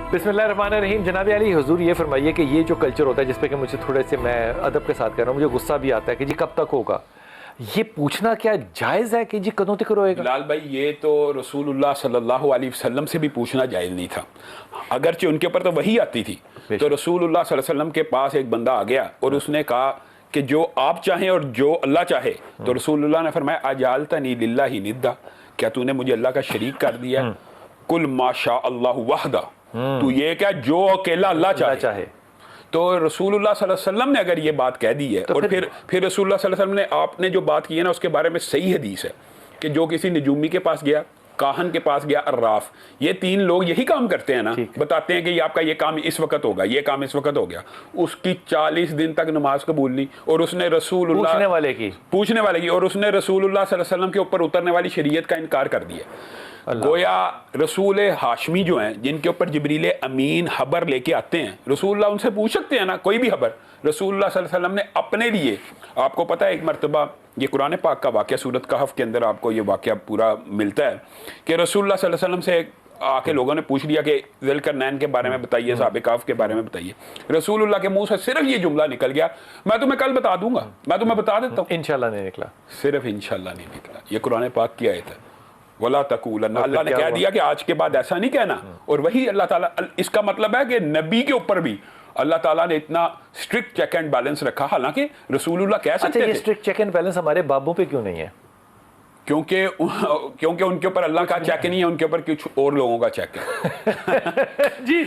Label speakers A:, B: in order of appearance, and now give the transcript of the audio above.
A: बिस्मिल्लाहिर्रहमानिर्रहीम। जनाब अली हुजूर ये फरमाइए कि ये जो कल्चर होता है जिस पे कि मुझे थोड़े से मैं अदब के साथ कह रहा हूँ, मुझे गुस्सा भी आता है कि जी कब तक होगा, ये पूछना क्या जायज़ है कि जी कदों तक रोएगा?
B: बिलाल भाई, ये तो रसूलुल्लाह सल्लल्लाहु अलैहि वसल्लम से भी पूछना जायज़ नहीं था, अगरचे उनके ऊपर तो वही आती थी। तो रसूलुल्लाह सल्लल्लाहु अलैहि वसल्लम के पास एक बंदा आ गया और उसने कहा कि जो आप चाहें और जो अल्लाह चाहे। तो रसूलुल्लाह ने फरमाया अजालतनी लिल्लाहि निद्दा, क्या तूने मुझे अल्लाह का शरीक कर दिया? कुल माशा अल्लाह वहदा, तू ये क्या जो अकेला अल्लाह चाहे। तो रसूलुल्लाह सल्लल्लाहु अलैहि वसल्लम ने अगर ये बात कह दी है तो और फिर रसूलुल्लाह सल्लल्लाहु अलैहि वसल्लम ने आपने जो बात की है ना उसके बारे में सही हदीस है कि जो किसी नजूमी के पास गया, काहन के पास गया, अर्राफ, ये तीन लोग यही काम करते हैं ना, बताते हैं कि ये आपका ये काम इस वक्त होगा, ये काम इस वक्त हो गया, उसकी 40 दिन तक नमाज कबूल नहीं और उसने रसूलुल्लाह पूछने वाले की और उसने रसूलुल्लाह सल्लल्लाहु अलैहि वसल्लम के ऊपर उतरने वाली शरीयत का इनकार कर दिया। गोया रसूल हाशमी जो हैं जिनके ऊपर जिब्रील अमीन खबर लेके आते हैं, रसूलुल्लाह उनसे पूछ सकते हैं ना कोई भी खबर। रसूलुल्लाह सल्लल्लाहु अलैहि वसल्लम ने अपने लिए, आपको पता है एक मरतबा ये कुरान पाक का वाक़या सूरत कहफ के अंदर आपको ये वाक़या पूरा मिलता है कि रसूलुल्लाह सल्लल्लाहु अलैहि वसल्लम से आके लोगों ने पूछ लिया कि ज़ुल्करनैन के बारे में बताइए, साहब कहफ के बारे में बताइए। रसूलुल्लाह के मुंह से सिर्फ ये जुमला निकल गया, मैं तुम्हें कल बता दूंगा, मैं तुम्हें बता देता हूँ।
A: इंशाल्लाह नहीं निकला,
B: सिर्फ इंशाल्लाह नहीं निकला। ये कुरान पाक की आयत है, वला तकूलन्ना, अल्लाह ने कह दिया कि आज के बाद ऐसा नहीं कहना। और वही अल्लाह ताला, इसका मतलब है कि नबी के ऊपर भी अल्लाह ताला ने इतना स्ट्रिक्ट चेक एंड बैलेंस रखा, हालांकि रसूलुल्लाह कह सकते थे।
A: ये स्ट्रिक्ट चेक एंड बैलेंस हमारे बाबों पे क्यों नहीं है?
B: क्योंकि उनके ऊपर अल्लाह का चेक नहीं है, उनके ऊपर कुछ और लोगों का चेक है। जी।